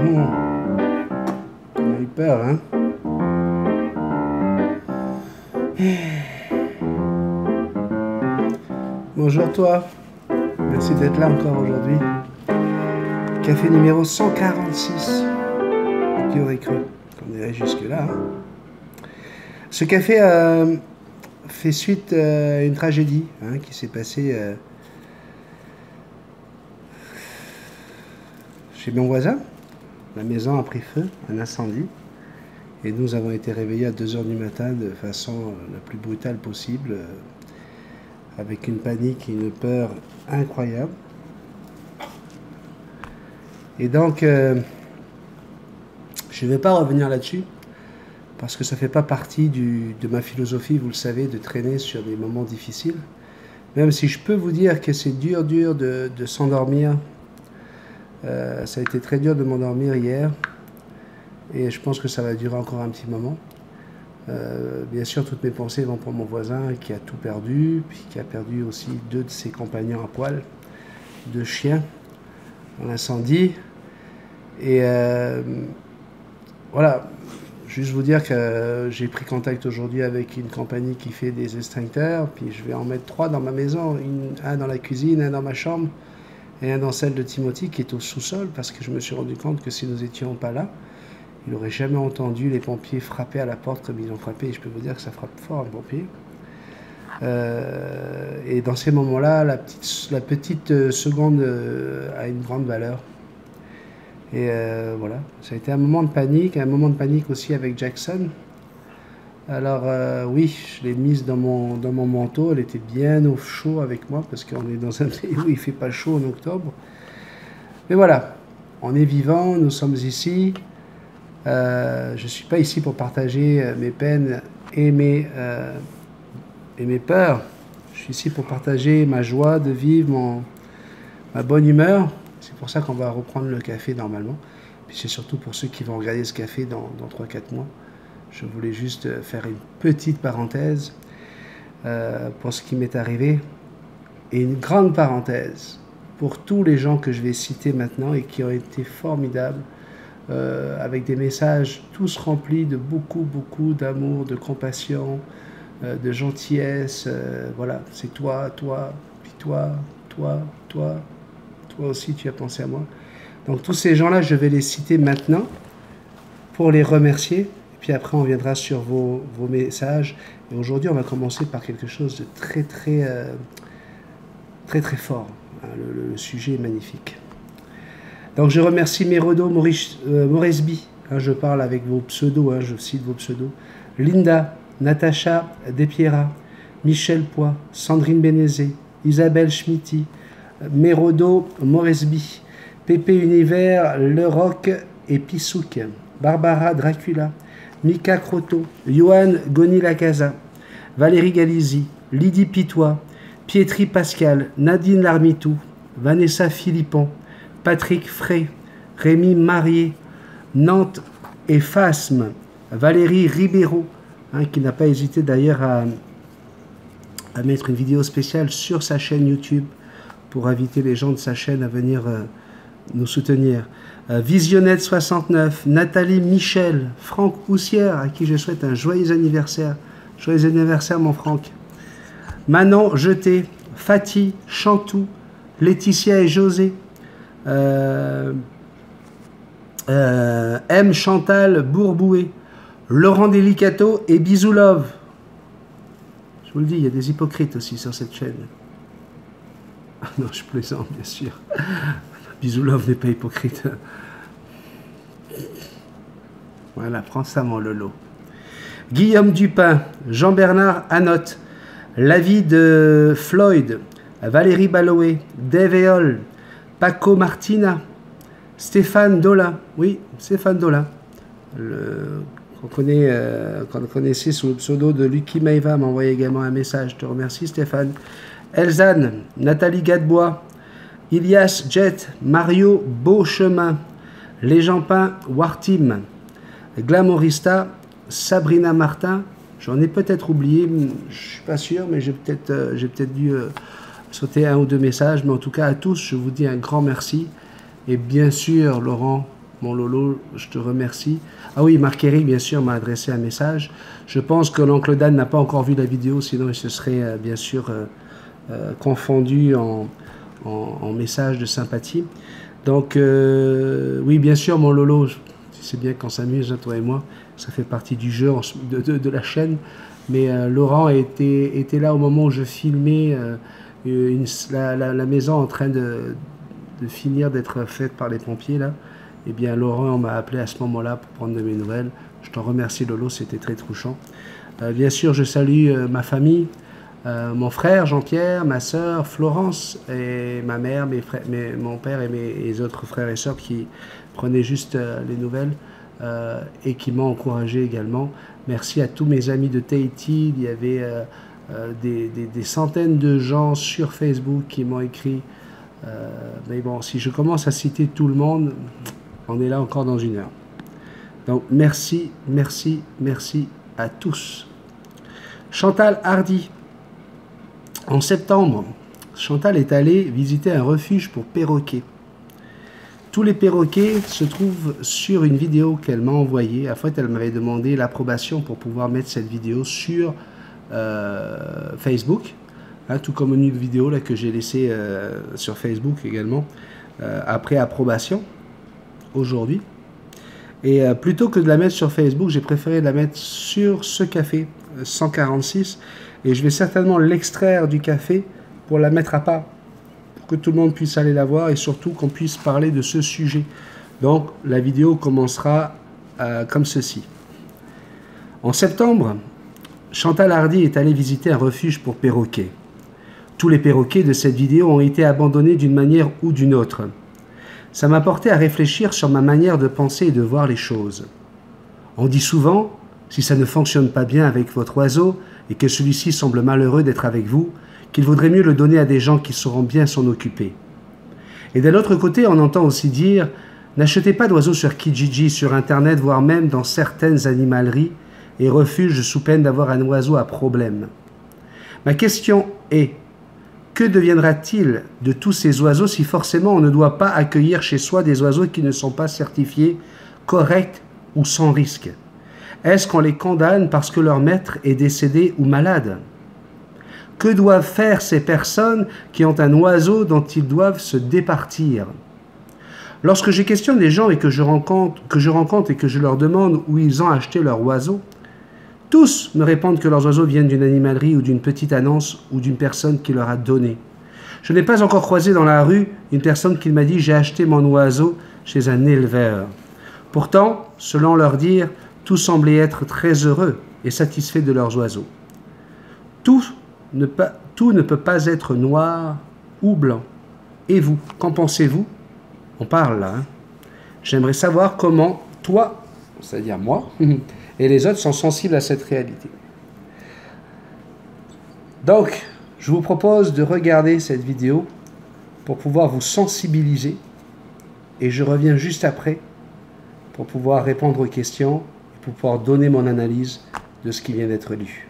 On a eu peur, hein. Bonjour toi. Merci d'être là encore aujourd'hui. Café numéro 146. Qui aurait cru qu'on irait jusque-là, hein. Ce café fait suite à une tragédie, hein, qui s'est passée chez mon voisin. La maison a pris feu, un incendie, et nous avons été réveillés à 2 h du matin de façon la plus brutale possible, avec une panique et une peur incroyable. Et donc, je ne vais pas revenir là-dessus, parce que ça ne fait pas partie de ma philosophie, vous le savez, de traîner sur des moments difficiles. Même si je peux vous dire que c'est dur de s'endormir. Ça a été très dur de m'endormir hier. Et je pense que ça va durer encore un petit moment. Bien sûr, toutes mes pensées vont pour mon voisin qui a tout perdu, puis qui a perdu aussi 2 de ses compagnons à poil, 2 chiens dans l'incendie. Et voilà. Juste vous dire que j'ai pris contact aujourd'hui avec une compagnie qui fait des extincteurs, puis je vais en mettre 3 dans ma maison, un dans la cuisine, un dans ma chambre, et un dans celle de Timothy qui est au sous-sol, parce que je me suis rendu compte que si nous n'étions pas là, il n'aurait jamais entendu les pompiers frapper à la porte comme ils ont frappé, et je peux vous dire que ça frappe fort un pompier. Et dans ces moments-là, la petite seconde a une grande valeur. Et voilà, ça a été un moment de panique aussi avec Jackson. Alors oui, je l'ai mise dans mon manteau, elle était bien au chaud avec moi, parce qu'on est dans un pays où il ne fait pas chaud en octobre. Mais voilà, on est vivant, nous sommes ici. Je ne suis pas ici pour partager mes peines et mes peurs. Je suis ici pour partager ma joie de vivre, ma bonne humeur. C'est pour ça qu'on va reprendre le café normalement. Puis c'est surtout pour ceux qui vont regarder ce café dans 3-4 mois. Je voulais juste faire une petite parenthèse pour ce qui m'est arrivé. Et une grande parenthèse pour tous les gens que je vais citer maintenant et qui ont été formidables, avec des messages tous remplis de beaucoup d'amour, de compassion, de gentillesse. Voilà, c'est toi, puis toi aussi tu as pensé à moi. Donc tous ces gens-là, je vais les citer maintenant pour les remercier. Et puis après, on viendra sur vos messages. Et aujourd'hui, on va commencer par quelque chose de très fort. Hein, le sujet est magnifique. Donc je remercie Merodo Moresby. Hein, je parle avec vos pseudos, hein, je cite vos pseudos. Linda, Natacha Despiera, Michel Poix, Sandrine Bénézé, Isabelle Schmitti, Merodo Moresby, Pépé Univers, Le Roc et Pissouk, Barbara Dracula, Mika Croto, Johan Goni-Lacasa, Valérie Galizi, Lydie Pitois, Pietri Pascal, Nadine Larmitou, Vanessa Philippon, Patrick Frey, Rémi Marié, Nantes et Phasme, Valérie Ribeiro, hein, qui n'a pas hésité d'ailleurs à mettre une vidéo spéciale sur sa chaîne YouTube pour inviter les gens de sa chaîne à venir nous soutenir. Visionnette 69, Nathalie Michel, Franck Houssière, à qui je souhaite un joyeux anniversaire. Joyeux anniversaire, mon Franck. Manon Jeté, Fatih, Chantou, Laetitia et José, M. Chantal Bourboué, Laurent Delicato et Bisoulove. Je vous le dis, il y a des hypocrites aussi sur cette chaîne. Non, je plaisante, bien sûr. Bisoulove n'est pas hypocrite. Voilà, prends ça, mon Lolo. Guillaume Dupin, Jean-Bernard Anotte, L'avis de Floyd, Valérie Baloé, Dave Eol, Paco Martina, Stéphane Dola. Oui, Stéphane Dola. Qu'on connaissait sous le pseudo de Lucky Maïva m'a envoyé également un message. Je te remercie, Stéphane. Elzane, Nathalie Gadebois, Ilias Jet, Mario Beauchemin, Les Jampins Wartim, Glamorista, Sabrina Martin. J'en ai peut-être oublié, je ne suis pas sûr, mais j'ai peut-être dû sauter 1 ou 2 messages. Mais en tout cas, à tous, je vous dis un grand merci. Et bien sûr, Laurent, Mon Lolo, je te remercie. Ah oui, Marc-Éric, bien sûr, m'a adressé un message. Je pense que l'oncle Dan n'a pas encore vu la vidéo, sinon il se serait bien sûr confondu en message de sympathie. Donc, oui, bien sûr, mon Lolo, c'est bien qu'on s'amuse, hein, toi et moi. Ça fait partie du jeu de la chaîne. Mais Laurent était là au moment où je filmais la maison en train de finir d'être faite par les pompiers, là. Eh bien, Laurent m'a appelé à ce moment-là pour prendre de mes nouvelles. Je t'en remercie, Lolo, c'était très touchant. Bien sûr, je salue ma famille, mon frère Jean-Pierre, ma sœur Florence et ma mère, mon père et mes autres frères et sœurs qui prenaient juste les nouvelles et qui m'ont encouragé également. Merci à tous mes amis de Tahiti. Il y avait des centaines de gens sur Facebook qui m'ont écrit. Mais bon, si je commence à citer tout le monde, on est là encore dans une heure. Donc, merci, merci, merci à tous. Chantal Hardy. En septembre, Chantal est allée visiter un refuge pour perroquets. Tous les perroquets se trouvent sur une vidéo qu'elle m'a envoyée. En fait, elle m'avait demandé l'approbation pour pouvoir mettre cette vidéo sur Facebook. Hein, tout comme une vidéo là, que j'ai laissée sur Facebook également, après approbation, aujourd'hui. Et plutôt que de la mettre sur Facebook, j'ai préféré la mettre sur ce café 146. Et je vais certainement l'extraire du café pour la mettre à part, pour que tout le monde puisse aller la voir et surtout qu'on puisse parler de ce sujet. Donc la vidéo commencera comme ceci. En septembre, Chantal Hardy est allée visiter un refuge pour perroquets. Tous les perroquets de cette vidéo ont été abandonnés d'une manière ou d'une autre. Ça m'a porté à réfléchir sur ma manière de penser et de voir les choses. On dit souvent, si ça ne fonctionne pas bien avec votre oiseau et que celui-ci semble malheureux d'être avec vous, qu'il vaudrait mieux le donner à des gens qui sauront bien s'en occuper. Et d'un autre côté, on entend aussi dire, n'achetez pas d'oiseaux sur Kijiji, sur Internet, voire même dans certaines animaleries et refuges sous peine d'avoir un oiseau à problème. Ma question est, que deviendra-t-il de tous ces oiseaux si forcément on ne doit pas accueillir chez soi des oiseaux qui ne sont pas certifiés, corrects ou sans risque? Est-ce qu'on les condamne parce que leur maître est décédé ou malade? Que doivent faire ces personnes qui ont un oiseau dont ils doivent se départir? Lorsque je questionne des gens et que je rencontre et que je leur demande où ils ont acheté leur oiseau, tous me répondent que leurs oiseaux viennent d'une animalerie ou d'une petite annonce ou d'une personne qui leur a donné. Je n'ai pas encore croisé dans la rue une personne qui m'a dit « j'ai acheté mon oiseau chez un éleveur ». Pourtant, selon leur dire, tous semblaient être très heureux et satisfaits de leurs oiseaux. Tout ne peut pas être noir ou blanc. Et vous, qu'en pensez-vous? On parle là. Hein. J'aimerais savoir comment toi, c'est-à-dire moi, et les autres sont sensibles à cette réalité. Donc, je vous propose de regarder cette vidéo pour pouvoir vous sensibiliser et je reviens juste après pour pouvoir répondre aux questions et pour pouvoir donner mon analyse de ce qui vient d'être lu.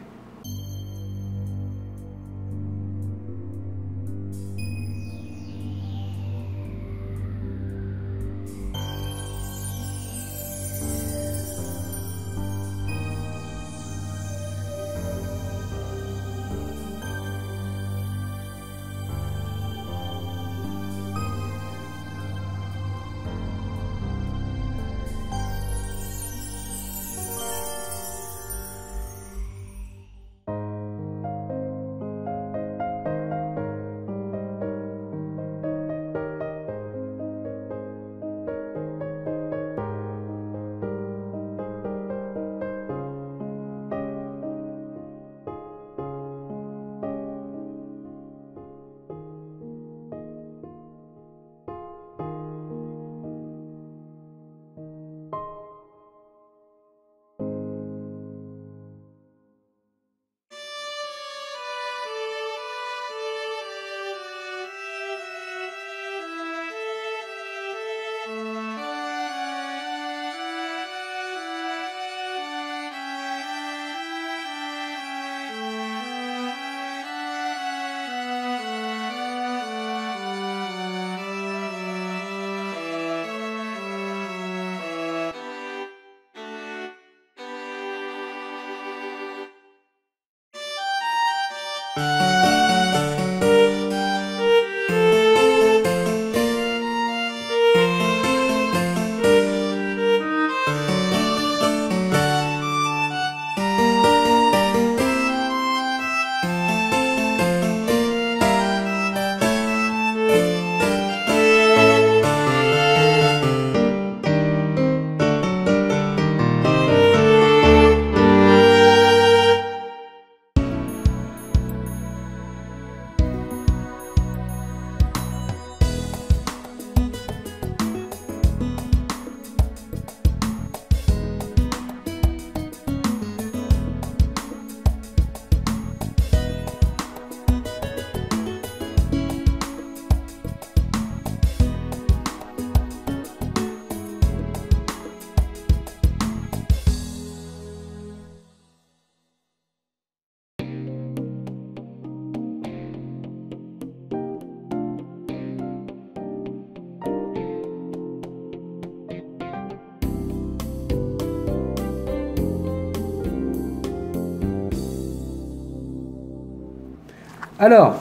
Alors,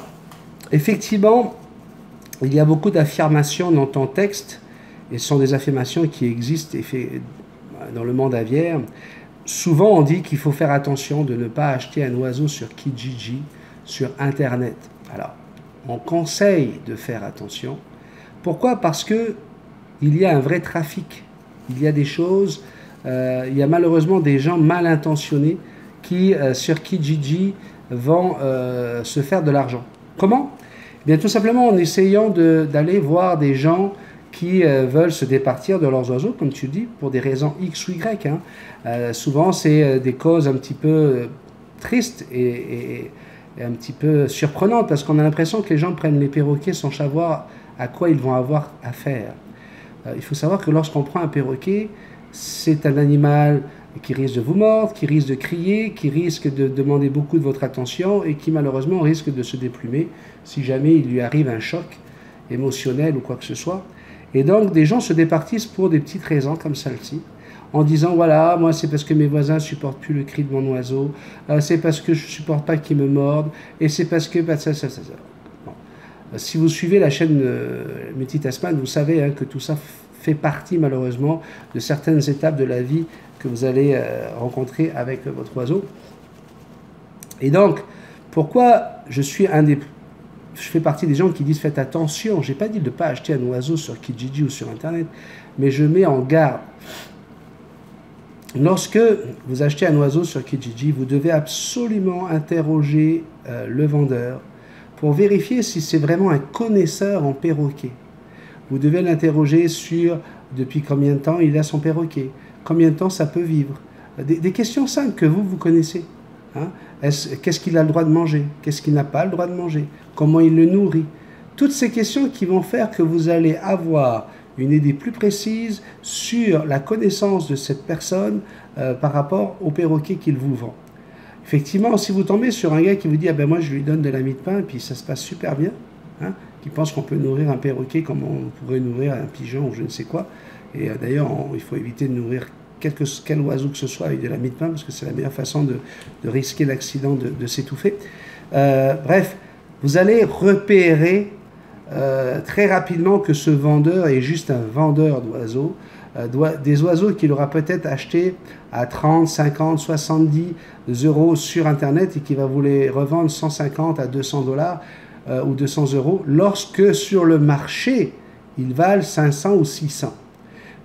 effectivement, il y a beaucoup d'affirmations dans ton texte, et ce sont des affirmations qui existent dans le monde aviaire. Souvent, on dit qu'il faut faire attention de ne pas acheter un oiseau sur Kijiji, sur Internet. Alors, on conseille de faire attention. Pourquoi? Parce que il y a un vrai trafic. Il y a des choses, il y a malheureusement des gens mal intentionnés qui, sur Kijiji, vont se faire de l'argent. Comment? Eh bien, tout simplement en essayant d'aller voir des gens qui veulent se départir de leurs oiseaux, comme tu dis, pour des raisons X ou Y. Hein. Souvent, c'est des causes un petit peu tristes et un petit peu surprenantes, parce qu'on a l'impression que les gens prennent les perroquets sans savoir à quoi ils vont avoir affaire. Il faut savoir que lorsqu'on prend un perroquet, c'est un animal qui risque de vous mordre, qui risque de crier, qui risque de demander beaucoup de votre attention et qui malheureusement risque de se déplumer si jamais il lui arrive un choc émotionnel ou quoi que ce soit. Et donc des gens se départissent pour des petites raisons comme celle-ci, en disant voilà, moi c'est parce que mes voisins ne supportent plus le cri de mon oiseau, c'est parce que je ne supporte pas qu'ils me mordent, et c'est parce que... Bon. Si vous suivez la chaîne Multitasman, vous savez hein, que tout ça fait partie malheureusement de certaines étapes de la vie que vous allez rencontrer avec votre oiseau. Et donc, pourquoi je fais partie des gens qui disent faites attention. Je n'ai pas dit de ne pas acheter un oiseau sur Kijiji ou sur Internet, mais je mets en garde. Lorsque vous achetez un oiseau sur Kijiji, vous devez absolument interroger le vendeur pour vérifier si c'est vraiment un connaisseur en perroquet. Vous devez l'interroger sur depuis combien de temps il a son perroquet, combien de temps ça peut vivre. Des questions simples que vous connaissez. Hein? Qu'est-ce qu'il a le droit de manger? Qu'est-ce qu'il n'a pas le droit de manger? Comment il le nourrit? Toutes ces questions qui vont faire que vous allez avoir une idée plus précise sur la connaissance de cette personne par rapport au perroquet qu'il vous vend. Effectivement, si vous tombez sur un gars qui vous dit « Ah ben moi je lui donne de la mie de pain et puis ça se passe super bien hein, », qui pense qu'on peut nourrir un perroquet comme on pourrait nourrir un pigeon ou je ne sais quoi. Et d'ailleurs, il faut éviter de nourrir quel oiseau que ce soit avec de la mie de pain parce que c'est la meilleure façon de risquer l'accident de s'étouffer. Bref, vous allez repérer très rapidement que ce vendeur est juste un vendeur d'oiseaux, des oiseaux qu'il aura peut-être achetés à 30, 50, 70 euros sur Internet et qui va vous les revendre 150 à 200 dollars ou 200 euros, lorsque sur le marché, ils valent 500 ou 600.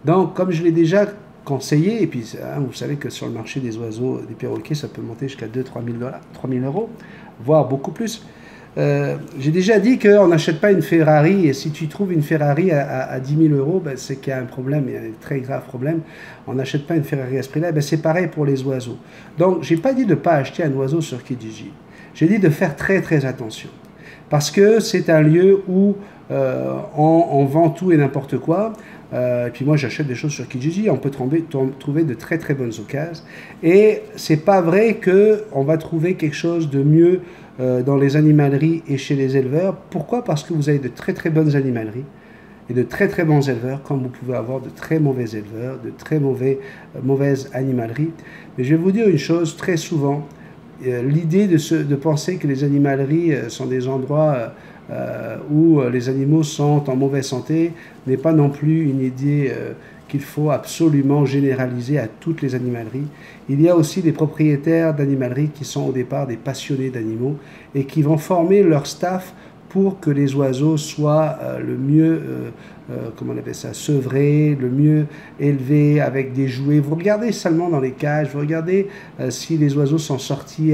Donc, comme je l'ai déjà conseillé, et puis hein, vous savez que sur le marché des oiseaux, des perroquets, ça peut monter jusqu'à 2-3 000 dollars, 3 000 euros, voire beaucoup plus. J'ai déjà dit qu'on n'achète pas une Ferrari, et si tu trouves une Ferrari à 10 000 euros, ben, c'est qu'il y a un problème, il y a un très grave problème. On n'achète pas une Ferrari à ce prix-là, ben, c'est pareil pour les oiseaux. Donc, je n'ai pas dit de ne pas acheter un oiseau sur Kijiji. J'ai dit de faire très très attention. Parce que c'est un lieu où on vend tout et n'importe quoi. Et puis moi, j'achète des choses sur Kijiji. On peut trouver de très très bonnes occasions. Et c'est pas vrai qu'on va trouver quelque chose de mieux dans les animaleries et chez les éleveurs. Pourquoi? Parce que vous avez de très très bonnes animaleries et de très très bons éleveurs, comme vous pouvez avoir de très mauvais éleveurs, de très mauvaises animaleries. Mais je vais vous dire une chose, très souvent, l'idée de penser que les animaleries sont des endroits où les animaux sont en mauvaise santé n'est pas non plus une idée qu'il faut absolument généraliser à toutes les animaleries. Il y a aussi des propriétaires d'animaleries qui sont au départ des passionnés d'animaux et qui vont former leur staff pour que les oiseaux soient le mieux, comment on appelle ça, sevrés, le mieux élevés avec des jouets. Vous regardez seulement dans les cages, vous regardez si les oiseaux sont sortis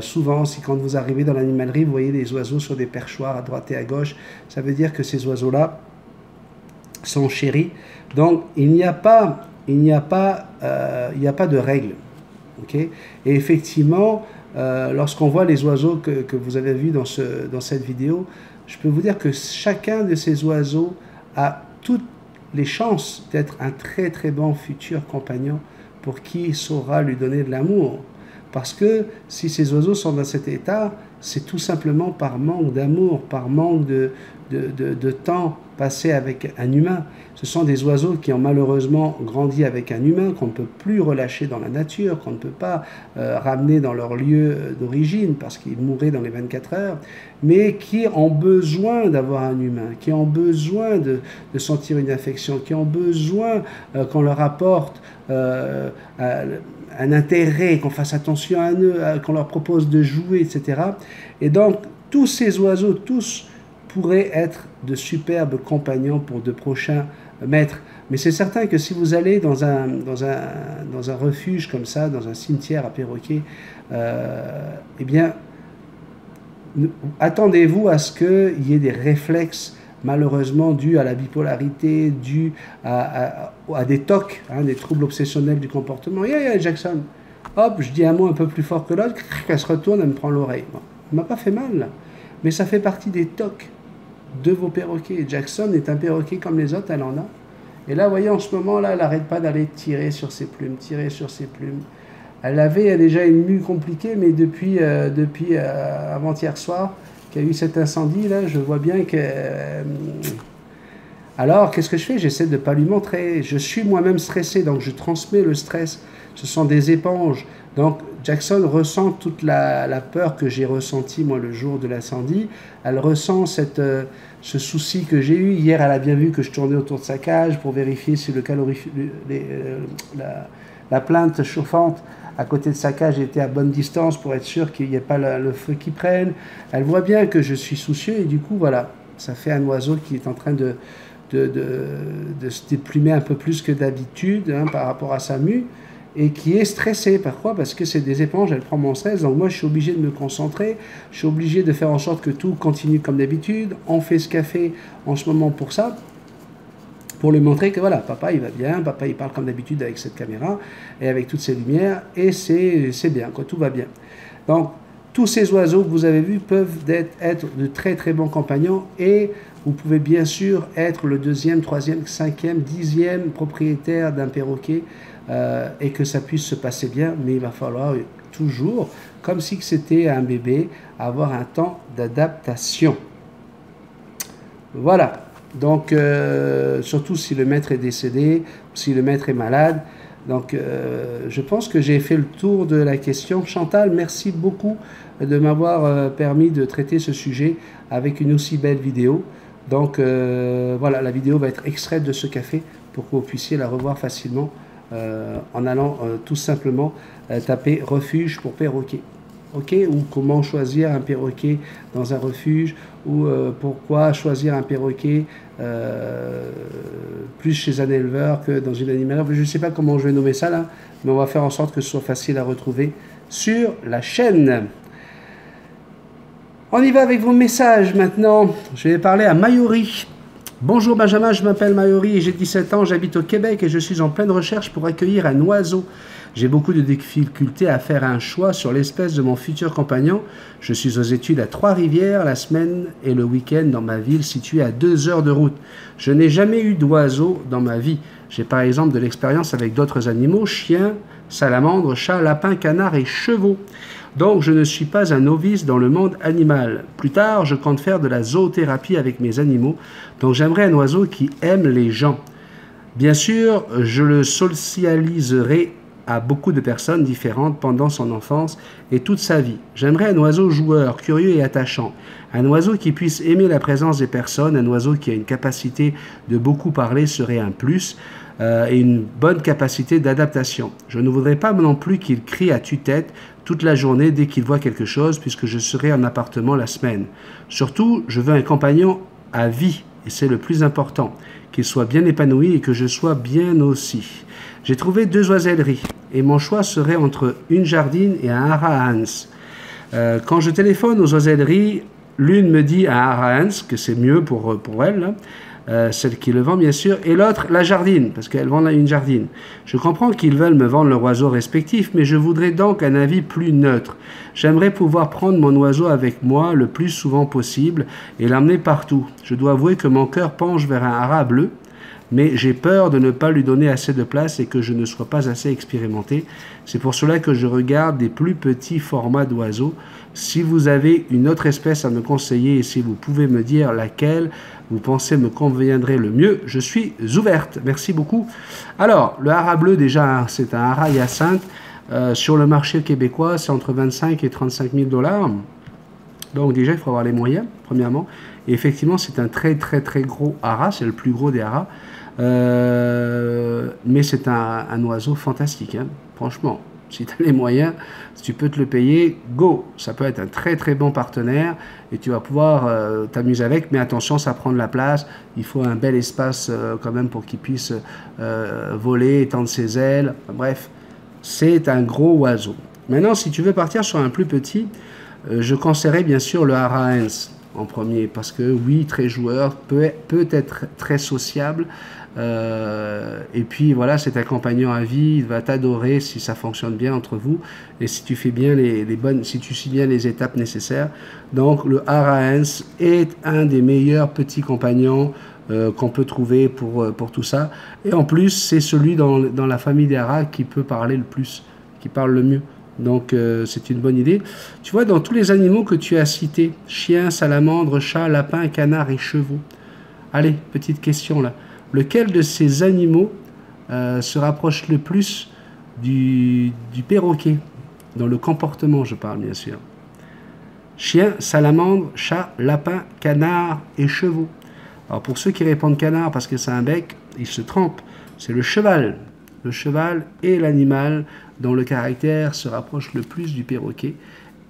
souvent, si quand vous arrivez dans l'animalerie, vous voyez des oiseaux sur des perchoirs à droite et à gauche, ça veut dire que ces oiseaux-là sont chéris. Donc il n'y a pas de règles. Okay? Et effectivement, lorsqu'on voit les oiseaux que vous avez vus dans cette vidéo, je peux vous dire que chacun de ces oiseaux a toutes les chances d'être un très très bon futur compagnon pour qui saura lui donner de l'amour. Parce que si ces oiseaux sont dans cet état, c'est tout simplement par manque d'amour, par manque de temps passé avec un humain. Ce sont des oiseaux qui ont malheureusement grandi avec un humain, qu'on ne peut plus relâcher dans la nature, qu'on ne peut pas ramener dans leur lieu d'origine parce qu'ils mourraient dans les 24 heures, mais qui ont besoin d'avoir un humain, qui ont besoin de sentir une affection, qui ont besoin qu'on leur apporte un intérêt, qu'on fasse attention à eux, qu'on leur propose de jouer, etc. Et donc, tous ces oiseaux, tous pourraient être de superbes compagnons pour de prochains maîtres. Mais c'est certain que si vous allez dans un refuge comme ça, dans un cimetière à perroquets, eh bien, attendez-vous à ce qu'il y ait des réflexes malheureusement dus à la bipolarité, dus à des TOC, des troubles obsessionnels du comportement. Yeah, Jackson, hop, je dis un mot un peu plus fort que l'autre, elle se retourne, elle me prend l'oreille. Bon, elle ne m'a pas fait mal, mais ça fait partie des TOC de vos perroquets. Jackson est un perroquet comme les autres, elle en a. Et là, vous voyez, en ce moment-là, elle n'arrête pas d'aller tirer sur ses plumes, tirer sur ses plumes. Elle avait déjà une mue compliquée, mais depuis avant-hier soir, qu'il y a eu cet incendie-là, je vois bien que... Alors, qu'est-ce que je fais? J'essaie de ne pas lui montrer. Je suis moi-même stressé, donc je transmets le stress. Ce sont des éponges. Donc, Jackson ressent toute la peur que j'ai ressentie, moi, le jour de l'incendie. Elle ressent ce souci que j'ai eu. Hier, elle a bien vu que je tournais autour de sa cage pour vérifier si la plainte chauffante à côté de sa cage était à bonne distance pour être sûr qu'il n'y ait pas le feu qui prenne. Elle voit bien que je suis soucieux et du coup, voilà, ça fait un oiseau qui est en train de se déplumer un peu plus que d'habitude par rapport à sa mue et qui est stressé. Pourquoi? Parce que c'est des éponges, elle prend mon stress, donc moi je suis obligé de me concentrer, je suis obligé de faire en sorte que tout continue comme d'habitude. On fait ce café en ce moment pour ça, pour lui montrer que voilà, papa il va bien, papa il parle comme d'habitude avec cette caméra et avec toutes ces lumières, et c'est bien, quoi, tout va bien. Donc, tous ces oiseaux que vous avez vus peuvent être de très très bons compagnons, et vous pouvez bien sûr être le 2e, 3e, 5e, 10e propriétaire d'un perroquet et que ça puisse se passer bien, mais il va falloir toujours, comme si c'était un bébé, avoir un temps d'adaptation. Voilà. Donc, surtout si le maître est décédé, si le maître est malade. Donc, je pense que j'ai fait le tour de la question. Chantal, merci beaucoup de m'avoir permis de traiter ce sujet avec une aussi belle vidéo. Donc, voilà, la vidéo va être extraite de ce café pour que vous puissiez la revoir facilement en allant tout simplement taper « refuge pour perroquet ». Ok, ou comment choisir un perroquet dans un refuge, ou pourquoi choisir un perroquet plus chez un éleveur que dans une animalerie. Je ne sais pas comment je vais nommer ça là, mais on va faire en sorte que ce soit facile à retrouver sur la chaîne. On y va avec vos messages maintenant. Je vais parler à Mayori. Bonjour Benjamin, je m'appelle Mayori et j'ai 17 ans, j'habite au Québec et je suis en pleine recherche pour accueillir un oiseau. J'ai beaucoup de difficultés à faire un choix sur l'espèce de mon futur compagnon. Je suis aux études à Trois-Rivières la semaine et le week-end dans ma ville située à 2 heures de route. Je n'ai jamais eu d'oiseau dans ma vie. J'ai par exemple de l'expérience avec d'autres animaux, chiens, salamandres, chats, lapins, canards et chevaux. Donc je ne suis pas un novice dans le monde animal. Plus tard, je compte faire de la zoothérapie avec mes animaux, donc j'aimerais un oiseau qui aime les gens. Bien sûr, je le socialiserai à beaucoup de personnes différentes pendant son enfance et toute sa vie. J'aimerais un oiseau joueur, curieux et attachant. Un oiseau qui puisse aimer la présence des personnes, un oiseau qui a une capacité de beaucoup parler serait un plus, et une bonne capacité d'adaptation. Je ne voudrais pas non plus qu'il crie à tue-tête toute la journée dès qu'il voit quelque chose, puisque je serai en appartement la semaine. Surtout, je veux un compagnon à vie, et c'est le plus important, qu'il soit bien épanoui et que je sois bien aussi. J'ai trouvé 2 oiselleries, et mon choix serait entre une jardine et un Harahans. Quand je téléphone aux oiselleries, l'une me dit un Harahans, que c'est mieux pour elle, là, celle qui le vend bien sûr, et l'autre la jardine, parce qu'elle vend une jardine. Je comprends qu'ils veulent me vendre leur oiseau respectif, mais je voudrais donc un avis plus neutre. J'aimerais pouvoir prendre mon oiseau avec moi le plus souvent possible et l'emmener partout. Je dois avouer que mon cœur penche vers un haras bleu, mais j'ai peur de ne pas lui donner assez de place et que je ne sois pas assez expérimenté. C'est pour cela que je regarde des plus petits formats d'oiseaux. Si vous avez une autre espèce à me conseiller et si vous pouvez me dire laquelle vous pensez me conviendrait le mieux, je suis ouverte. Merci beaucoup. Alors, le haras bleu, déjà, c'est un haras hyacinthe. Sur le marché québécois, c'est entre 25 et 35 000 $. Donc déjà, il faut avoir les moyens, premièrement. Et effectivement, c'est un très gros haras, c'est le plus gros des haras. Mais c'est un oiseau fantastique, hein. Franchement. Si tu as les moyens, si tu peux te le payer, go. Ça peut être un très bon partenaire et tu vas pouvoir t'amuser avec. Mais attention, ça prend de la place. Il faut un bel espace quand même pour qu'il puisse voler, étendre ses ailes. Bref, c'est un gros oiseau. Maintenant, si tu veux partir sur un plus petit, je conseillerais bien sûr le haras Hens en premier. Parce que oui, très joueur, peut être très sociable. Et puis voilà, c'est un compagnon à vie, il va t'adorer si ça fonctionne bien entre vous et si tu fais bien si tu suis bien les étapes nécessaires. Donc le haras Hens est un des meilleurs petits compagnons qu'on peut trouver pour tout ça. Et en plus, c'est celui dans la famille des haras qui peut parler le plus, qui parle le mieux. Donc c'est une bonne idée. Tu vois, dans tous les animaux que tu as cités, chiens, salamandres, chats, lapins, canards et chevaux. Allez, petite question là. Lequel de ces animaux se rapproche le plus du perroquet? Dans le comportement, je parle bien sûr. Chien, salamandre, chat, lapin, canard et chevaux. Alors pour ceux qui répondent canard parce que c'est un bec, ils se trompent. C'est le cheval. Le cheval est l'animal dont le caractère se rapproche le plus du perroquet.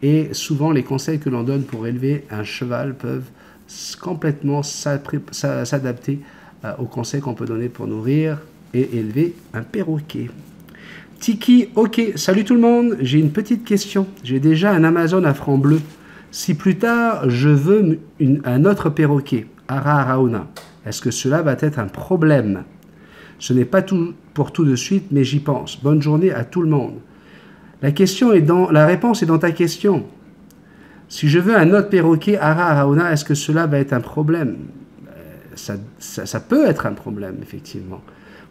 Et souvent, les conseils que l'on donne pour élever un cheval peuvent complètement s'adapter aux conseils qu'on peut donner pour nourrir et élever un perroquet. Tiki, ok, salut tout le monde, j'ai une petite question. J'ai déjà un Amazon à franc bleu. Si plus tard je veux un autre perroquet, Ara Arauna, est-ce que cela va être un problème? Ce n'est pas tout pour tout de suite, mais j'y pense. Bonne journée à tout le monde. La réponse est dans ta question. Si je veux un autre perroquet, Ara Arauna, est-ce que cela va être un problème? Ça peut être un problème, effectivement.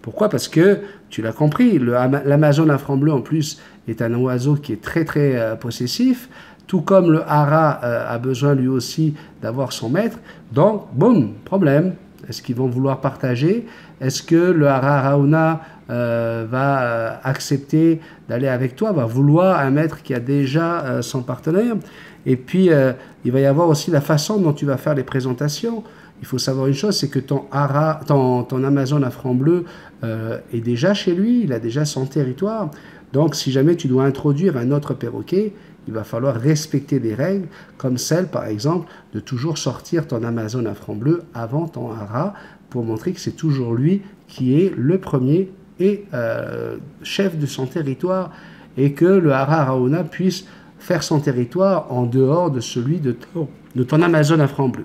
Pourquoi? Parce que, tu l'as compris, l'Amazon à franc bleu, en plus, est un oiseau qui est très possessif, tout comme le haras a besoin, lui aussi, d'avoir son maître. Donc, boum, problème. Est-ce qu'ils vont vouloir partager? Est-ce que le haras Arauna va accepter d'aller avec toi, va vouloir un maître qui a déjà son partenaire? Et puis, il va y avoir aussi la façon dont tu vas faire les présentations. Il faut savoir une chose, c'est que ton Amazon à franc bleu est déjà chez lui, il a déjà son territoire. Donc, si jamais tu dois introduire un autre perroquet, il va falloir respecter des règles, comme celle, par exemple, de toujours sortir ton Amazon à franc bleu avant ton haras, pour montrer que c'est toujours lui qui est le premier et chef de son territoire, et que le haras Arauna puisse faire son territoire en dehors de celui de ton Amazon à franc bleu.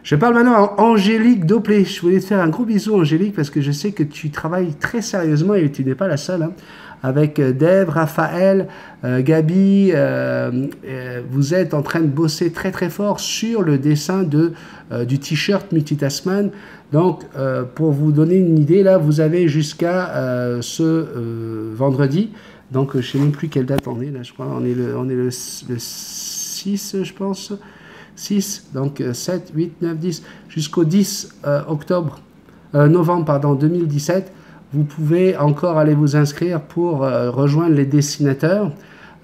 Je parle maintenant à Angélique Doplé. Je voulais te faire un gros bisou, Angélique, parce que je sais que tu travailles très sérieusement et tu n'es pas la seule. Hein, avec Dave, Raphaël, Gabi, vous êtes en train de bosser très fort sur le dessin du t-shirt Multitasman. Donc, pour vous donner une idée, là, vous avez jusqu'à ce vendredi. Donc, je ne sais même plus quelle date on est, là, je crois. On est le 6, je pense. 6, donc 7, 8, 9, 10, jusqu'au 10 novembre 2017, vous pouvez encore aller vous inscrire pour rejoindre les dessinateurs.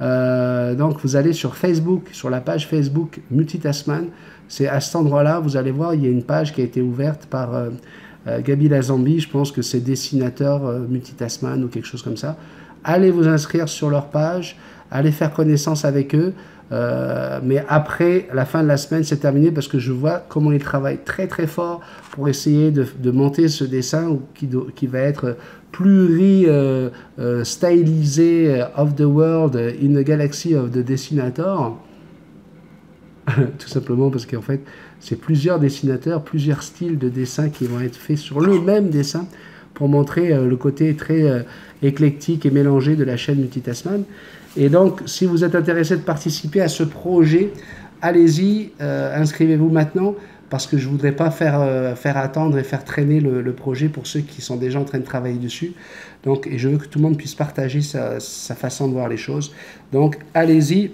Donc vous allez sur Facebook, sur la page Facebook Multitasman. C'est à cet endroit-là, vous allez voir, il y a une page qui a été ouverte par Gabi Lazambi, je pense que c'est dessinateur Multitasman ou quelque chose comme ça. Allez vous inscrire sur leur page, allez faire connaissance avec eux. Mais après la fin de la semaine, c'est terminé parce que je vois comment ils travaillent très fort pour essayer de monter ce dessin qui va être stylisé of the world in a galaxy of the dessinator. Tout simplement parce qu'en fait, c'est plusieurs dessinateurs, plusieurs styles de dessin qui vont être faits sur le même dessin pour montrer le côté très éclectique et mélangé de la chaîne Multitasman. Et donc, si vous êtes intéressé de participer à ce projet, allez-y, inscrivez-vous maintenant, parce que je ne voudrais pas faire attendre et faire traîner le projet pour ceux qui sont déjà en train de travailler dessus. Donc, et je veux que tout le monde puisse partager sa façon de voir les choses. Donc, allez-y.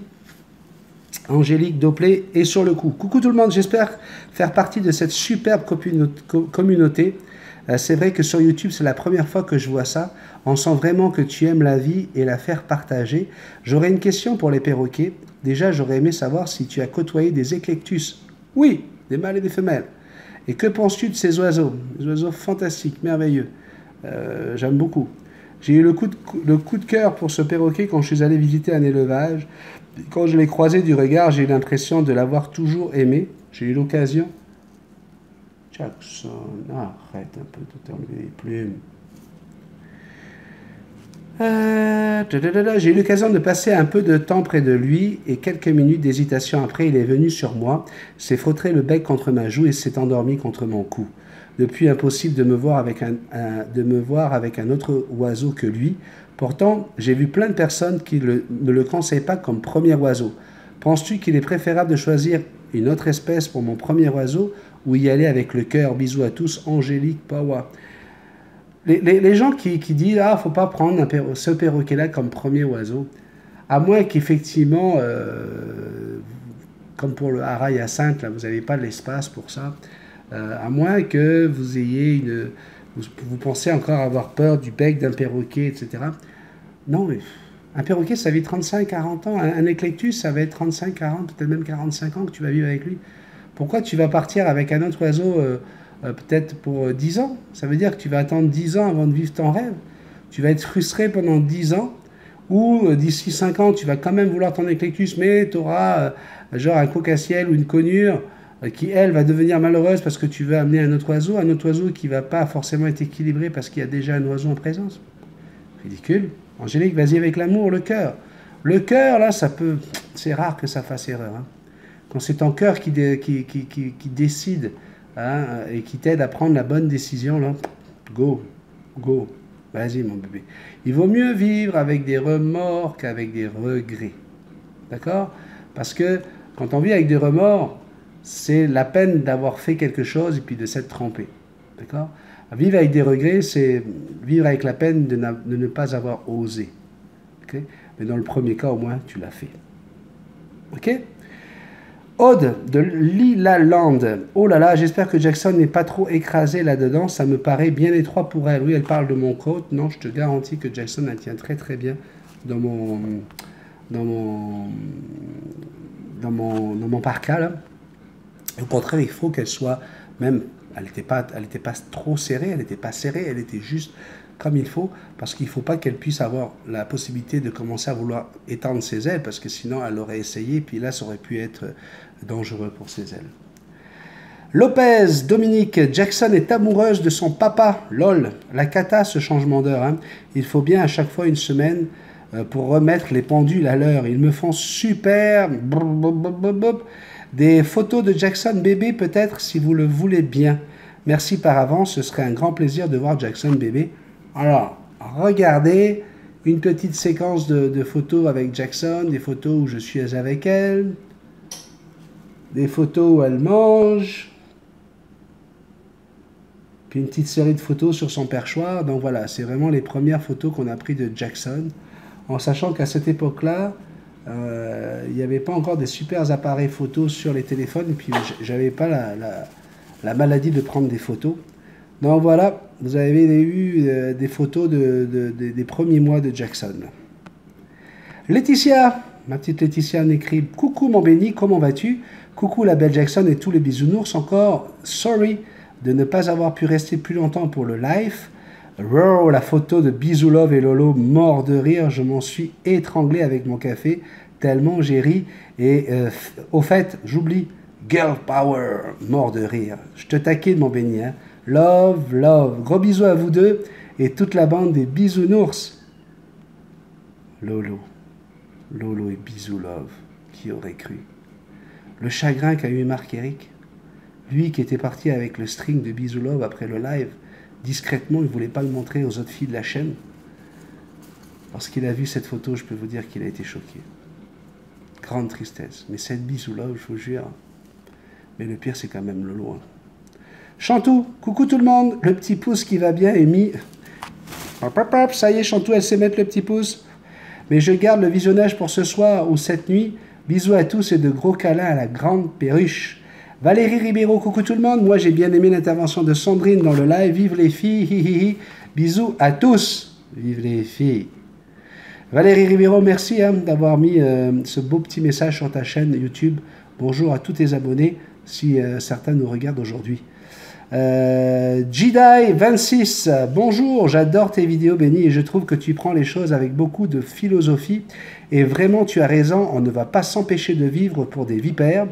Angélique Doplé est sur le coup. Coucou tout le monde, j'espère faire partie de cette superbe communauté. C'est vrai que sur YouTube, c'est la première fois que je vois ça. On sent vraiment que tu aimes la vie et la faire partager. J'aurais une question pour les perroquets. Déjà, j'aurais aimé savoir si tu as côtoyé des éclectus. Oui, des mâles et des femelles. Et que penses-tu de ces oiseaux? Des oiseaux fantastiques, merveilleux. J'aime beaucoup. J'ai eu le coup de cœur pour ce perroquet quand je suis allé visiter un élevage. Quand je l'ai croisé du regard, j'ai eu l'impression de l'avoir toujours aimé. J'ai eu l'occasion... Jackson, arrête un peu de t'enlever les plumes. J'ai eu l'occasion de passer un peu de temps près de lui et quelques minutes d'hésitation après, il est venu sur moi, s'est frotté le bec contre ma joue et s'est endormi contre mon cou. Depuis, impossible de me voir avec un autre oiseau que lui. Pourtant, j'ai vu plein de personnes qui ne le conseillent pas comme premier oiseau. Penses-tu qu'il est préférable de choisir une autre espèce pour mon premier oiseau ou y aller avec le cœur? Bisous à tous, Angélique Pawa. Les gens qui disent « Ah, faut pas prendre ce perroquet-là comme premier oiseau », à moins qu'effectivement, comme pour le hara hyacinthe, là, vous n'avez pas l'espace pour ça, à moins que vous ayez vous pensez encore avoir peur du bec d'un perroquet, etc. Non, mais un perroquet, ça vit 35-40 ans. Un éclectus, ça va être 35-40, peut-être même 45 ans que tu vas vivre avec lui. Pourquoi tu vas partir avec un autre oiseau peut-être pour 10 ans? Ça veut dire que tu vas attendre 10 ans avant de vivre ton rêve. Tu vas être frustré pendant 10 ans, ou d'ici 5 ans, tu vas quand même vouloir ton éclectus, mais tu auras genre un coq-à-ciel ou une conure qui, elle, va devenir malheureuse parce que tu veux amener un autre oiseau qui ne va pas forcément être équilibré parce qu'il y a déjà un oiseau en présence. Ridicule. Angélique, vas-y avec l'amour, le cœur. Le cœur, là, c'est rare que ça fasse erreur. Hein. Quand c'est ton cœur qui décide et qui t'aide à prendre la bonne décision, là, go. Vas-y, mon bébé. Il vaut mieux vivre avec des remords qu'avec des regrets. D'accord? Parce que quand on vit avec des remords, c'est la peine d'avoir fait quelque chose et puis de s'être trompé. D'accord? Vivre avec des regrets, c'est vivre avec la peine de ne pas avoir osé. Okay? Mais dans le premier cas, au moins, tu l'as fait. Ok? Aude de Lila Land. Oh là là, j'espère que Jackson n'est pas trop écrasé là-dedans. Ça me paraît bien étroit pour elle. Oui, elle parle de mon côte. Non, je te garantis que Jackson, elle tient très très bien dans mon parka, là. Au contraire, il faut qu'elle soit même, elle n'était pas trop serrée, elle n'était pas serrée, elle était juste comme il faut, parce qu'il ne faut pas qu'elle puisse avoir la possibilité de commencer à vouloir étendre ses ailes, parce que sinon elle aurait essayé, puis là ça aurait pu être dangereux pour ses ailes. Lopez, Dominique, Jackson est amoureuse de son papa, lol, la cata ce changement d'heure, hein. Il faut bien à chaque fois une semaine pour remettre les pendules à l'heure, ils me font super... Des photos de Jackson bébé peut-être si vous le voulez bien. Merci par avance, ce serait un grand plaisir de voir Jackson bébé. Alors, regardez une petite séquence de photos avec Jackson, des photos où je suis avec elle, des photos où elle mange, puis une petite série de photos sur son perchoir. Donc voilà, c'est vraiment les premières photos qu'on a prises de Jackson, en sachant qu'à cette époque-là, il n'y avait pas encore des super appareils photos sur les téléphones, et puis j'avais pas la maladie de prendre des photos. Donc voilà, vous avez eu des photos des premiers mois de Jackson. Laetitia, ma petite Laetitia m'écrit « Coucou mon béni, comment vas-tu? Coucou la belle Jackson et tous les bisounours, encore sorry de ne pas avoir pu rester plus longtemps pour le live. Wow, la photo de Bisou Love et Lolo, mort de rire, je m'en suis étranglé avec mon café, tellement j'ai ri. Et au fait, j'oublie, Girl Power, mort de rire. Je te taquine mon béni, hein. Love, love. Gros bisous à vous deux et toute la bande des bisounours. Lolo et Bisou Love, qui aurait cru? Le chagrin qu'a eu Marc-Éric, lui qui était parti avec le string de Bisou Love après le live, discrètement, il ne voulait pas le montrer aux autres filles de la chaîne. Lorsqu'il a vu cette photo, je peux vous dire qu'il a été choqué. Grande tristesse. Mais cette Bisou Love, je vous jure, Mais le pire, c'est quand même Lolo. Hein. Chantou, coucou tout le monde. Le petit pouce qui va bien est mis. Hop, hop, hop, ça y est, Chantou, elle sait mettre le petit pouce. Mais je garde le visionnage pour ce soir ou cette nuit. Bisous à tous et de gros câlins à la grande perruche. Valérie Ribeiro, coucou tout le monde. Moi, j'ai bien aimé l'intervention de Sandrine dans le live. Vive les filles. Hi, hi, hi. Bisous à tous. Vive les filles. Valérie Ribeiro, merci d'avoir mis ce beau petit message sur ta chaîne YouTube. Bonjour à tous tes abonnés, si certains nous regardent aujourd'hui. Jedi26, bonjour, j'adore tes vidéos, Benny, et je trouve que tu prends les choses avec beaucoup de philosophie. Et vraiment, tu as raison, on ne va pas s'empêcher de vivre pour des vipères.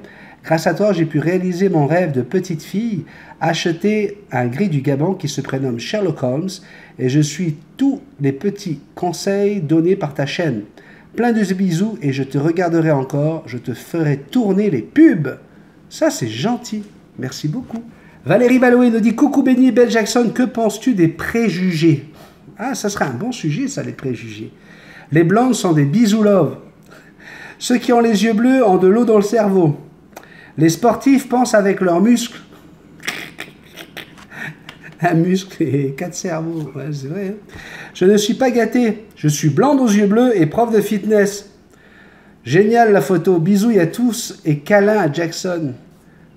Grâce à toi, j'ai pu réaliser mon rêve de petite fille, acheter un gris du Gabon qui se prénomme Sherlock Holmes, et je suis tous les petits conseils donnés par ta chaîne. Plein de bisous et je te regarderai encore, je te ferai tourner les pubs. Ça, c'est gentil. Merci beaucoup. Valérie Baloué nous dit « Coucou Benny et Belle Jackson, que penses-tu des préjugés ?» Ah, ça serait un bon sujet, ça, les préjugés. Les blondes sont des bisous love. Ceux qui ont les yeux bleus ont de l'eau dans le cerveau. Les sportifs pensent avec leurs muscles. Un muscle et 4 cerveaux, ouais, c'est vrai. Hein. Je ne suis pas gâté, je suis blonde aux yeux bleus et prof de fitness. Génial la photo, bisous à tous et câlin à Jackson.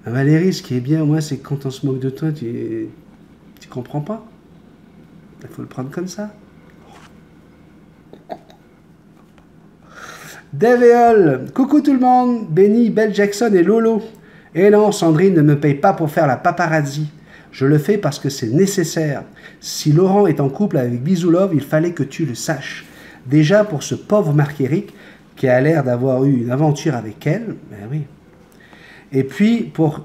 Valérie, ce qui est bien, moi, c'est que quand on se moque de toi, tu comprends pas. Il faut le prendre comme ça. Devéol, coucou tout le monde, Benny, Belle Jackson et Lolo. Et non, Sandrine ne me paye pas pour faire la paparazzi. Je le fais parce que c'est nécessaire. Si Laurent est en couple avec Bisoulov, il fallait que tu le saches. Déjà pour ce pauvre Marc-Éric, qui a l'air d'avoir eu une aventure avec elle, ben oui. Et puis, pour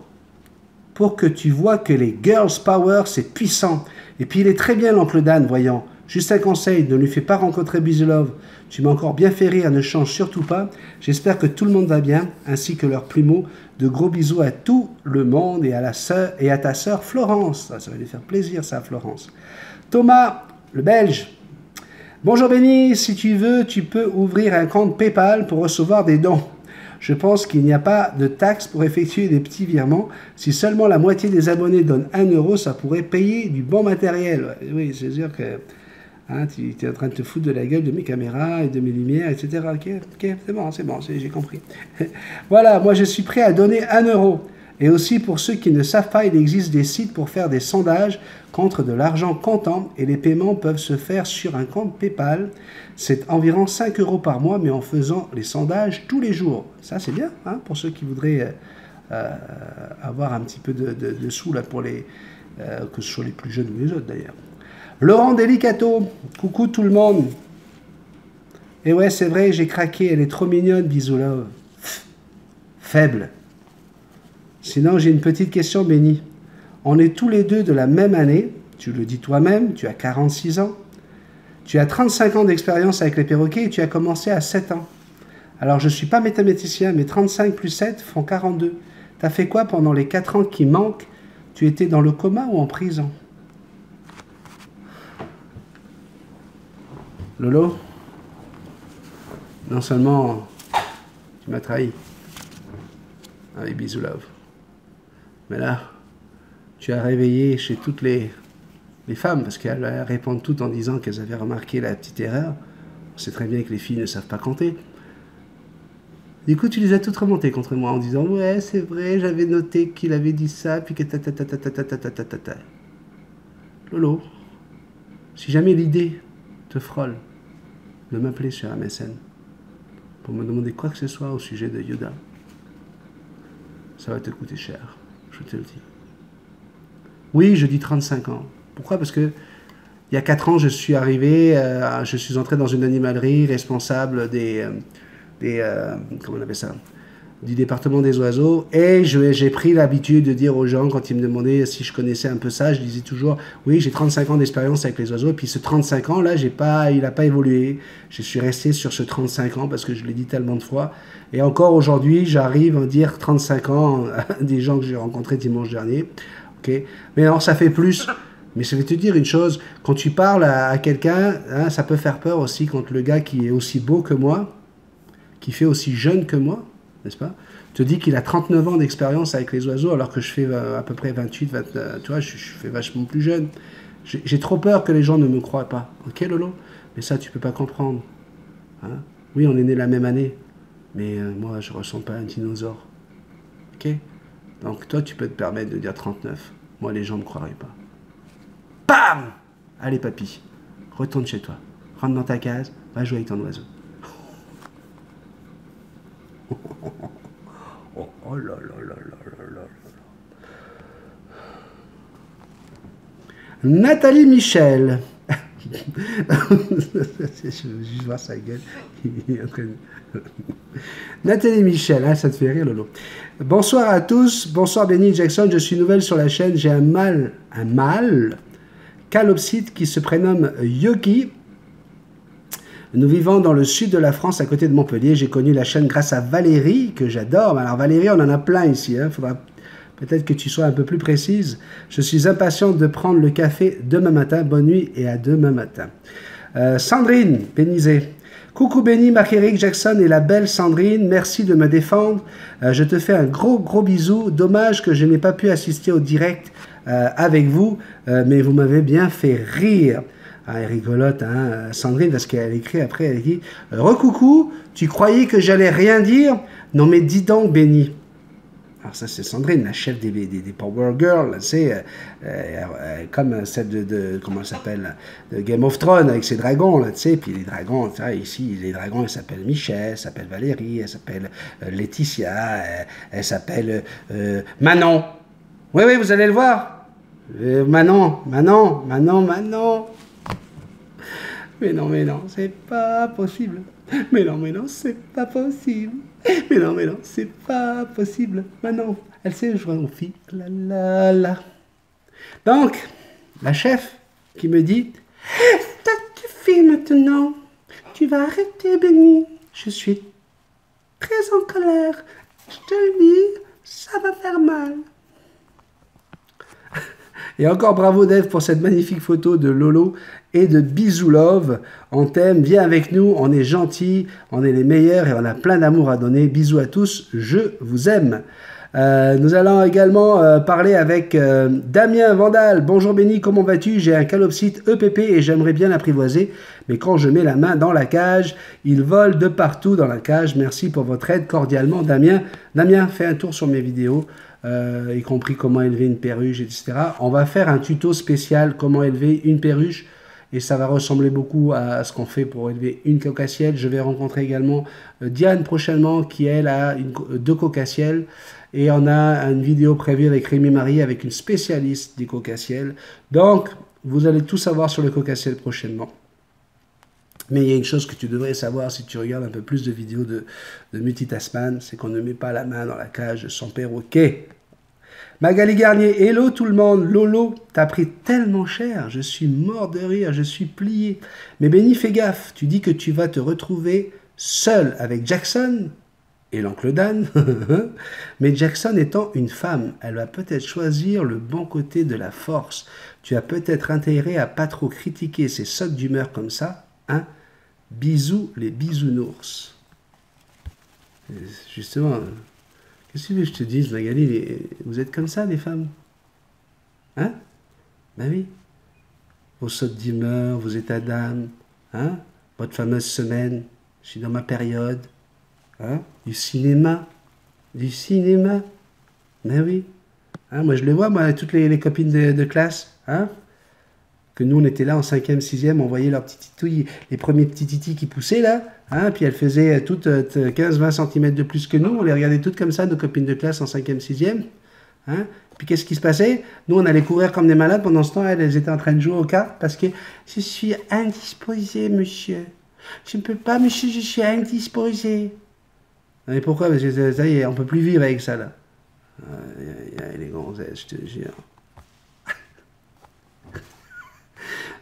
que tu vois que les girls power, c'est puissant. Et puis, il est très bien, l'oncle Dan, voyant. Juste un conseil, ne lui fais pas rencontrer Bisoulov. Tu m'as encore bien fait rire, ne change surtout pas. J'espère que tout le monde va bien, ainsi que leurs plumeaux. De gros bisous à tout le monde et à ta sœur Florence. Ça va lui faire plaisir, ça, Florence. Thomas, le Belge. Bonjour Benny, si tu veux, tu peux ouvrir un compte PayPal pour recevoir des dons. Je pense qu'il n'y a pas de taxe pour effectuer des petits virements. Si seulement la moitié des abonnés donnent 1 euro, ça pourrait payer du bon matériel. Oui, c'est sûr que hein, tu es en train de te foutre de la gueule de mes caméras et de mes lumières, etc. Ok, c'est bon, j'ai compris. Voilà, moi je suis prêt à donner 1 euro. Et aussi pour ceux qui ne savent pas, il existe des sites pour faire des sondages contre de l'argent comptant et les paiements peuvent se faire sur un compte PayPal. C'est environ 5 euros par mois, mais en faisant les sondages tous les jours. Ça, c'est bien, hein, pour ceux qui voudraient avoir un petit peu de sous là pour les que ce soit les plus jeunes ou les autres d'ailleurs. Laurent Delicato, coucou tout le monde. Et ouais, c'est vrai, j'ai craqué, elle est trop mignonne, bisous love. Faible. Sinon, j'ai une petite question, Benny. On est tous les deux de la même année, tu le dis toi-même, tu as 46 ans. Tu as 35 ans d'expérience avec les perroquets et tu as commencé à 7 ans. Alors, je ne suis pas mathématicien, mais 35 plus 7 font 42. Tu as fait quoi pendant les 4 ans qui manquent? Tu étais dans le coma ou en prison? Lolo, non seulement tu m'as trahi avec Bisou Love, mais là, tu as réveillé chez toutes les femmes, parce qu'elles répondent toutes en disant qu'elles avaient remarqué la petite erreur. On sait très bien que les filles ne savent pas compter. Du coup, tu les as toutes remontées contre moi en disant « Ouais, c'est vrai, j'avais noté qu'il avait dit ça, puis que ta. Lolo, si jamais l'idée te frôle de m'appeler sur MSN pour me demander quoi que ce soit au sujet de Yoda, ça va te coûter cher, je te le dis. Oui, je dis 35 ans. Pourquoi? Parce que il y a 4 ans, je suis arrivé, je suis entré dans une animalerie responsable comment on appelle ça, du département des oiseaux, et j'ai pris l'habitude de dire aux gens, quand ils me demandaient si je connaissais un peu ça, je disais toujours, oui, j'ai 35 ans d'expérience avec les oiseaux, et puis ce 35 ans là, il n'a pas évolué, je suis resté sur ce 35 ans, parce que je l'ai dit tellement de fois, et encore aujourd'hui, j'arrive à dire 35 ans à des gens que j'ai rencontrés dimanche dernier, ok, mais alors ça fait plus. Mais je vais te dire une chose, quand tu parles à quelqu'un, hein, ça peut faire peur aussi quand le gars qui est aussi beau que moi, qui fait aussi jeune que moi, n'est-ce pas? Te dit qu'il a 39 ans d'expérience avec les oiseaux, alors que je fais à peu près 28, 29, tu vois, je fais vachement plus jeune. J'ai trop peur que les gens ne me croient pas. Ok, Lolo? Mais ça, tu peux pas comprendre. Hein? Oui, on est né la même année, mais moi, je ressens pas un dinosaure. Ok? Donc, toi, tu peux te permettre de dire 39. Moi, les gens ne me croiraient pas. Bam! Allez, papy, retourne chez toi. Rentre dans ta case, va jouer avec ton oiseau. Oh là là là là là là. Nathalie Michel. Je veux juste voir sa gueule. Nathalie Michel, hein, ça te fait rire, Lolo. Bonsoir à tous, bonsoir Benny Jackson, je suis nouvelle sur la chaîne, j'ai un mâle calopsite qui se prénomme Yogi. Nous vivons dans le sud de la France, à côté de Montpellier. J'ai connu la chaîne grâce à Valérie, que j'adore. Alors Valérie, on en a plein ici, hein. Faudra peut-être que tu sois un peu plus précise. Je suis impatiente de prendre le café demain matin. Bonne nuit et à demain matin. Sandrine Bénizet. Coucou Benny, Marc-Éric Jackson et la belle Sandrine. Merci de me défendre. Je te fais un gros bisou. Dommage que je n'ai pas pu assister au direct avec vous, mais vous m'avez bien fait rire. Ah, elle rigolote, hein, Sandrine, parce qu'elle écrit après, elle dit « Recoucou, tu croyais que j'allais rien dire? Non mais dis donc, Benny. » Alors ça, c'est Sandrine, la chef des Power Girls, c'est comme celle de comment elle s'appelle, de Game of Thrones, avec ses dragons, là, tu sais, puis les dragons, ici, les dragons, elles s'appellent Michel, elles s'appellent Valérie, elles s'appellent Laetitia, elles s'appellent Manon. Oui, vous allez le voir. Manon. Mais non, c'est pas possible. Mais non, c'est pas possible. Mais non, c'est pas possible. Manon, elle sait jouer aux filles. La. Donc, la chef qui me dit « Ça suffit maintenant. Tu vas arrêter, Benny. Je suis très en colère. Je te le dis, ça va faire mal. » Et encore bravo Dave pour cette magnifique photo de Lolo et de Bisou Love. On t'aime, viens avec nous, on est gentils, on est les meilleurs et on a plein d'amour à donner. Bisous à tous, je vous aime. Nous allons également parler avec Damien Vandal. Bonjour Benny, comment vas-tu? J'ai un calopsite EPP et j'aimerais bien l'apprivoiser. Mais quand je mets la main dans la cage, il vole de partout dans la cage. Merci pour votre aide, cordialement Damien. Damien, fais un tour sur mes vidéos. Y compris comment élever une perruche, etc. On va faire un tuto spécial comment élever une perruche et ça va ressembler beaucoup à ce qu'on fait pour élever une cocassielle. Je vais rencontrer également Diane prochainement qui elle a deux cocassielles et on a une vidéo prévue avec Rémi Marie avec une spécialiste des cocassielles. Donc vous allez tout savoir sur le cocassiel prochainement. Mais il y a une chose que tu devrais savoir si tu regardes un peu plus de vidéos de Multitasman, c'est qu'on ne met pas la main dans la cage sans perroquet. Magali Garnier, hello tout le monde, Lolo, t'as pris tellement cher, je suis mort de rire, je suis plié. Mais Benny, fais gaffe, tu dis que tu vas te retrouver seul avec Jackson et l'oncle Dan. Mais Jackson étant une femme, elle va peut-être choisir le bon côté de la force. Tu as peut-être intérêt à pas trop critiquer ces sautes d'humeur comme ça. Hein? Bisous les bisounours. Justement, qu'est-ce que tu veux que je te dise, Magali, vous êtes comme ça, les femmes? Hein? Ben oui. Vos sautes d'humeur, vos états d'âme, hein? Votre fameuse semaine, je suis dans ma période. Hein? Du cinéma. Ben oui. Hein? Moi, je le vois, moi, toutes les copines de classe. Hein? Que nous, on était là en 5e, 6e, on voyait leurs petits titouilles, les premiers petits titis qui poussaient là, hein, puis elles faisaient toutes 15-20 cm de plus que nous, on les regardait toutes comme ça, nos copines de classe en 5e, 6e. Hein. Puis qu'est-ce qui se passait? Nous, on allait courir comme des malades, pendant ce temps, elles étaient en train de jouer aux cartes, parce que je suis indisposée, monsieur. Je ne peux pas, monsieur, je suis indisposée. Et pourquoi? Parce que ça y est, on peut plus vivre avec ça, là. Les gonzesses, je te jure.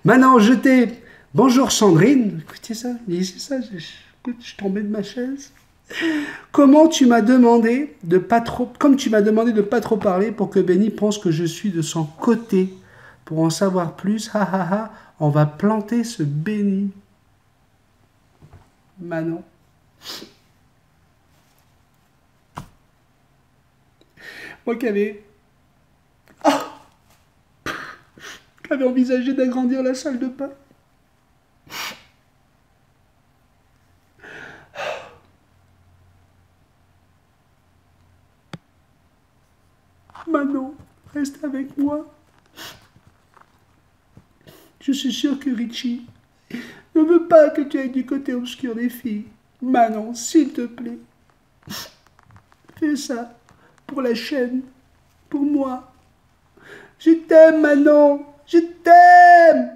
Manon Jeté, bonjour Sandrine. Écoutez ça, lisez ça, je tombais de ma chaise. Comme tu m'as demandé de pas trop parler pour que Benny pense que je suis de son côté. Pour en savoir plus, on va planter ce Benny. Manon. Moi qui avais envisagé d'agrandir la salle de bain. Manon, reste avec moi. Je suis sûr que Richie ne veut pas que tu ailles du côté obscur des filles. Manon, s'il te plaît, fais ça pour la chaîne, pour moi. Je t'aime, Manon, je t'aime.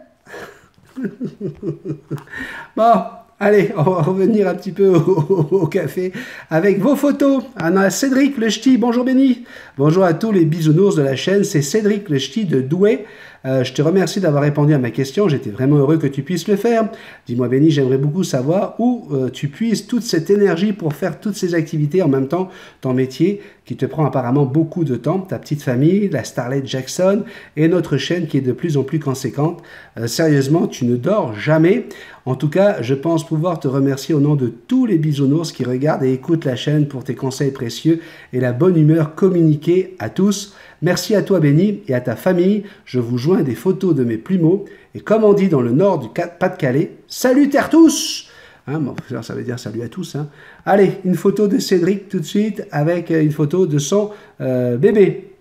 Bon, allez, on va revenir un petit peu au café avec vos photos. On a Cédric Le Ch'ti, bonjour Benny. Bonjour à tous les bisounours de la chaîne, c'est Cédric Le Ch'ti de Douai. Je te remercie d'avoir répondu à ma question, j'étais vraiment heureux que tu puisses le faire. Dis-moi Benny, j'aimerais beaucoup savoir où tu puises toute cette énergie pour faire toutes ces activités en même temps, ton métier qui te prend apparemment beaucoup de temps, ta petite famille, la Starlet Jackson et notre chaîne qui est de plus en plus conséquente. Sérieusement, tu ne dors jamais. En tout cas, je pense pouvoir te remercier au nom de tous les bisounours qui regardent et écoutent la chaîne pour tes conseils précieux et la bonne humeur communiquée à tous. Merci à toi Benny et à ta famille. Je vous joins des photos de mes plumeaux. Et comme on dit dans le nord du Pas-de-Calais, salutaires tous, hein, bon, ça veut dire salut à tous. Hein. Allez, une photo de Cédric tout de suite avec une photo de son bébé.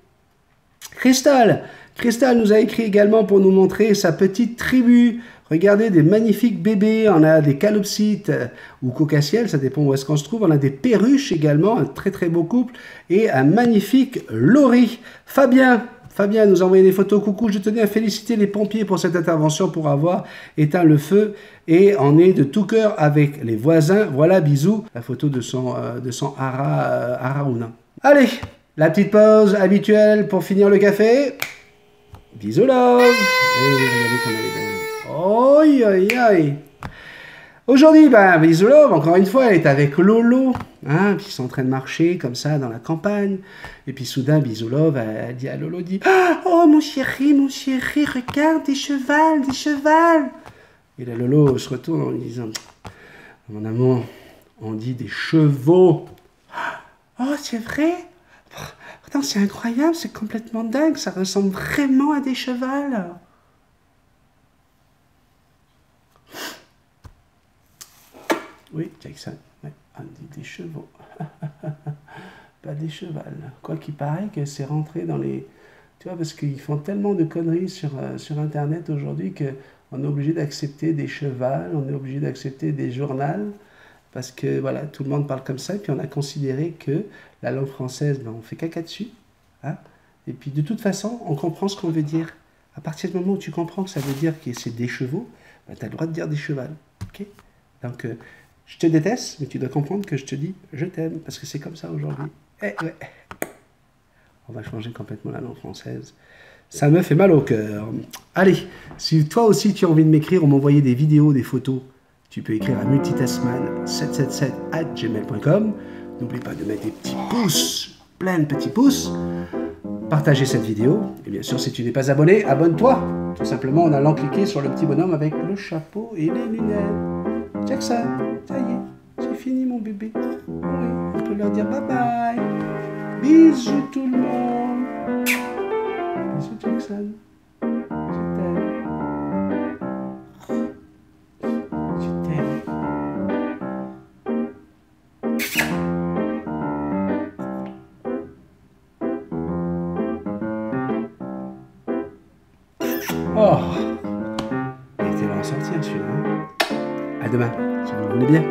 Cristal nous a écrit également pour nous montrer sa petite tribu. Regardez des magnifiques bébés, on a des calopsites ou cocassiels, ça dépend où est-ce qu'on se trouve. On a des perruches également, un très très beau couple et un magnifique lori. Fabien nous a envoyé des photos. Coucou, je tenais à féliciter les pompiers pour cette intervention, pour avoir éteint le feu et on est de tout cœur avec les voisins. Voilà, bisous. La photo de son Araouna. Allez, la petite pause habituelle pour finir le café. Bisous love. Regardez comme elle est belle. Oi, oi, oi. Aujourd'hui, bisous love, encore une fois, elle est avec Lolo, hein, puis ils sont en train de marcher comme ça dans la campagne, et puis soudain, bisous love, elle dit à Lolo, oh mon chéri, regarde, des chevals. Et là, Lolo se retourne en lui disant, mon amour, on dit des chevaux. Oh, c'est vrai? Attends, c'est incroyable, c'est complètement dingue, ça ressemble vraiment à des chevals. Oui, Jackson, ouais, on dit des chevaux, pas des chevals. Quoi qu'il paraît que c'est rentré dans les... Tu vois, parce qu'ils font tellement de conneries sur Internet aujourd'hui qu'on est obligé d'accepter des chevals, on est obligé d'accepter des journaux, parce que voilà, tout le monde parle comme ça, et puis on a considéré que la langue française, on fait caca dessus, hein, et puis de toute façon, on comprend ce qu'on veut dire. À partir du moment où tu comprends que ça veut dire que c'est des chevaux, tu as le droit de dire des chevals, ok? Donc... je te déteste, mais tu dois comprendre que je te dis je t'aime, parce que c'est comme ça aujourd'hui. Ouais. On va changer complètement la langue française. Ça me fait mal au cœur. Allez, si toi aussi tu as envie de m'écrire ou m'envoyer des vidéos, des photos, tu peux écrire à multitasman777@gmail.com. N'oublie pas de mettre des petits pouces, plein de petits pouces. Partagez cette vidéo. Et bien sûr, si tu n'es pas abonné, abonne-toi. Tout simplement en allant cliquer sur le petit bonhomme avec le chapeau et les lunettes. Jackson, ça y est, c'est fini mon bébé. Oui, on peut leur dire bye bye. Bisous tout le monde. Bisous Jackson. Je t'aime. Je t'aime. Oh, il était là en sortir celui-là. À demain, si vous le voulez bien.